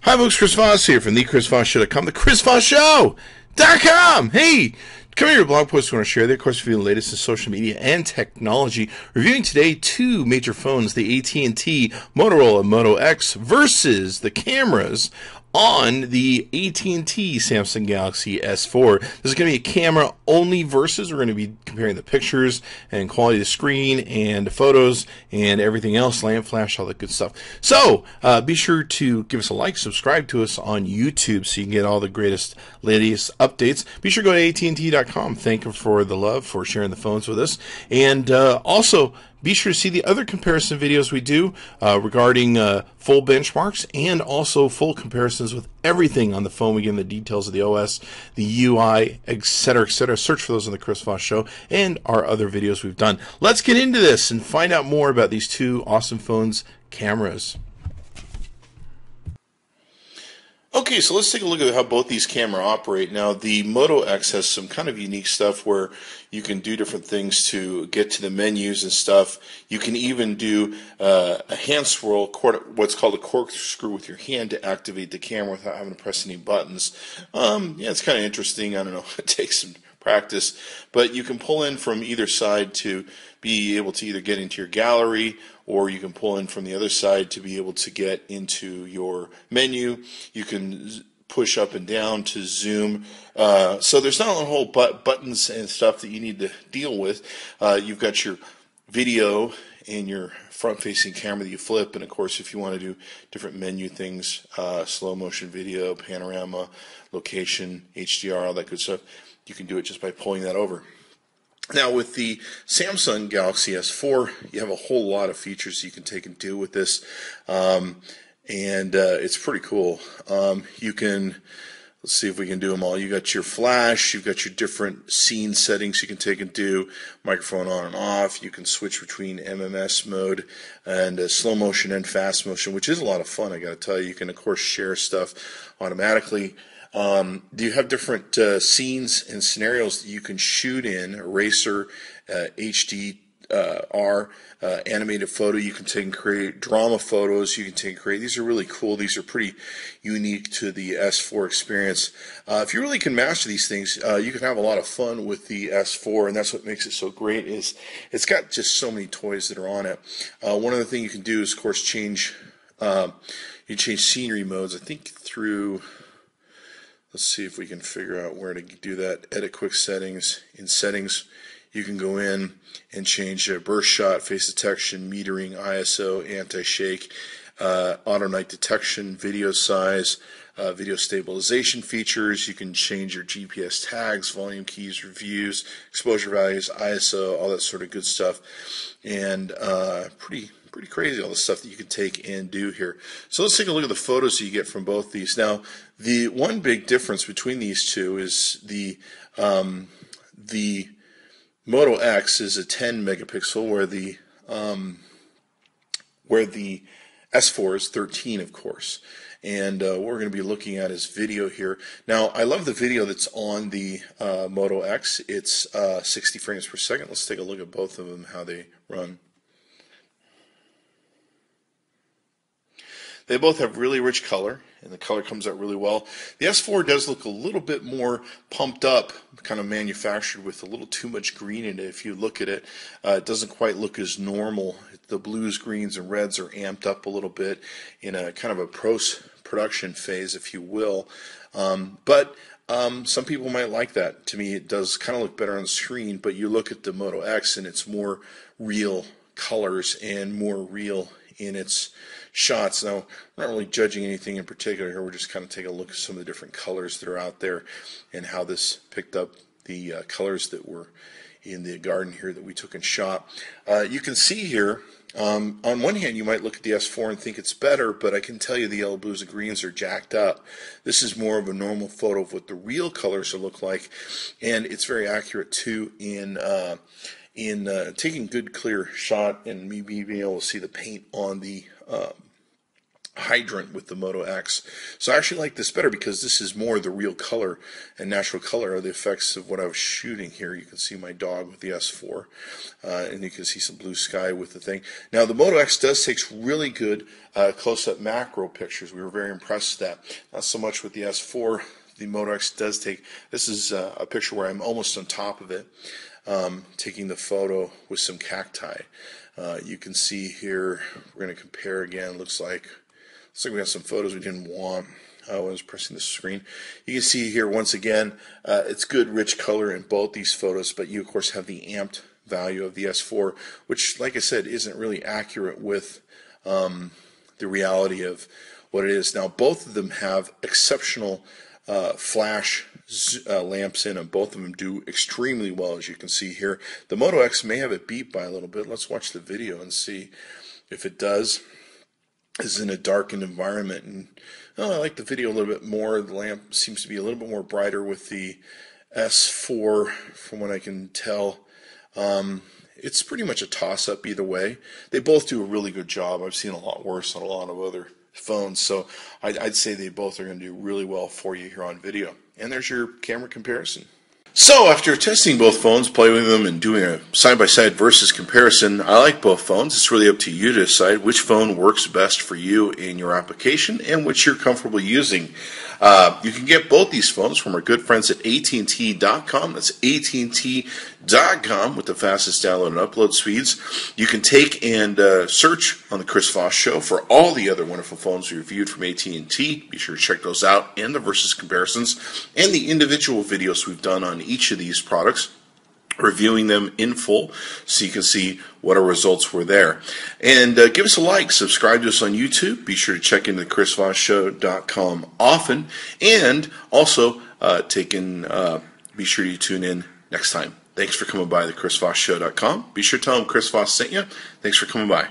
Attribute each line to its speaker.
Speaker 1: Hi folks, Chris Voss here from the Chris Voss Show.com, the Chris Voss Show.com. Hey, come here to a blog post we want to share there, of course, for the latest in social media and technology. Reviewing today two major phones, the AT&T Motorola Moto X versus the cameras on the AT&T Samsung Galaxy S4. This is going to be a camera-only versus. We're going to be comparing the pictures and quality of the screen and the photos and everything else, lamp flash, all that good stuff. So, be sure to give us a like, subscribe to us on YouTube so you can get all the latest updates. Be sure to go to AT&T.com. Thank them for the love, for sharing the phones with us. And also, be sure to see the other comparison videos we do regarding full benchmarks and also full comparisons with everything on the phone. We give the details of the OS, the UI, etc., etc. Search for those on the Chris Voss Show and our other videos we've done. Let's get into this and find out more about these two awesome phones' cameras. Okay, so let's take a look at how both these cameras operate. Now, the Moto X has some kind of unique stuff where you can do different things to get to the menus and stuff. You can even do a hand swirl, what's called a corkscrew with your hand to activate the camera without having to press any buttons. Yeah, it's kind of interesting. I don't know. It takes some practice. But you can pull in from either side to be able to either get into your gallery, or you can pull in from the other side to be able to get into your menu. You can push up and down to zoom. So there's not a whole buttons and stuff that you need to deal with. You've got your video and your front-facing camera that you flip, and of course if you want to do different menu things, slow motion video, panorama, location, HDR, all that good stuff, you can do it just by pulling that over. Now, with the Samsung Galaxy S4, you have a whole lot of features you can take and do with this, and it's pretty cool. You can, let's see if we can do them all. You got your flash, you've got your different scene settings you can take and do, microphone on and off. You can switch between MMS mode and slow motion and fast motion, which is a lot of fun, I got to tell you. You can, of course, share stuff automatically. You have different scenes and scenarios that you can shoot in, eraser, HDR, animated photo. You can take and create drama photos. You can take and create. These are really cool. These are pretty unique to the S4 experience. If you really can master these things, you can have a lot of fun with the S4, and that's what makes it so great. Is it's got just so many toys that are on it. One other thing you can do is, of course, change scenery modes. I think through. Let's see if we can figure out where to do that. Edit quick settings. In settings, you can go in and change burst shot, face detection, metering, ISO, anti-shake, auto night detection, video size, video stabilization features. You can change your GPS tags, volume keys, reviews, exposure values, ISO, all that sort of good stuff. And pretty crazy, all the stuff that you can take and do here. So let's take a look at the photos that you get from both these. Now, the one big difference between these two is the Moto X is a 10 megapixel, where the S4 is 13, of course. And what we're going to be looking at is video here. Now, I love the video that's on the Moto X. It's 60 frames per second. Let's take a look at both of them, how they run. They both have really rich color, and the color comes out really well. The S4 does look a little bit more pumped up, kind of manufactured with a little too much green in it. If you look at it, it doesn't quite look as normal. The blues, greens, and reds are amped up a little bit in a kind of a post-production phase, if you will. But some people might like that. To me, it does kind of look better on the screen, but you look at the Moto X, and it's more real colors and more real in its shots. Now, we're not really judging anything in particular here. We're just kind of taking a look at some of the different colors that are out there and how this picked up the colors that were in the garden here that we took and shot. You can see here, on one hand, you might look at the S4 and think it's better, but I can tell you the yellow, blues, and greens are jacked up. This is more of a normal photo of what the real colors will look like, and it's very accurate too in taking good clear shot and me being able to see the paint on the hydrant with the Moto X. So I actually like this better because this is more the real color and natural color of the effects of what I was shooting here. You can see my dog with the S4, and you can see some blue sky with the thing. Now the Moto X does take really good close-up macro pictures. We were very impressed with that. Not so much with the S4. The Moto X does take, this is a picture where I'm almost on top of it, taking the photo with some cacti. You can see here, we're going to compare again, looks like we got some photos we didn't want when I was pressing the screen. You can see here once again, it's good rich color in both these photos, but you of course have the amped value of the S4, which like I said isn't really accurate with the reality of what it is. Now both of them have exceptional flash lamps in them. Both of them do extremely well, as you can see here. The Moto X may have it beat by a little bit. Let's watch the video and see if it does. This is in a darkened environment, and I like the video a little bit more. The lamp seems to be a little bit more brighter with the S4 from what I can tell. It's pretty much a toss-up either way. They both do a really good job. I've seen a lot worse on a lot of other phones, so I'd say they both are going to do really well for you here on video. And there's your camera comparison. So after testing both phones, playing with them, and doing a side-by-side versus comparison, I like both phones. It's really up to you to decide which phone works best for you in your application and which you're comfortable using. You can get both these phones from our good friends at AT&T.com. That's AT&T.com with the fastest download and upload speeds. You can take and search on the Chris Voss Show for all the other wonderful phones we reviewed from AT&T. Be sure to check those out, and the versus comparisons and the individual videos we've done on each of these products, reviewing them in full so you can see what our results were there. And give us a like, subscribe to us on YouTube. Be sure to check into chrisvossshow.com often, and also be sure you tune in next time. Thanks for coming by the chrisvossshow.com. Be sure to tell them Chris Voss sent you. Thanks for coming by.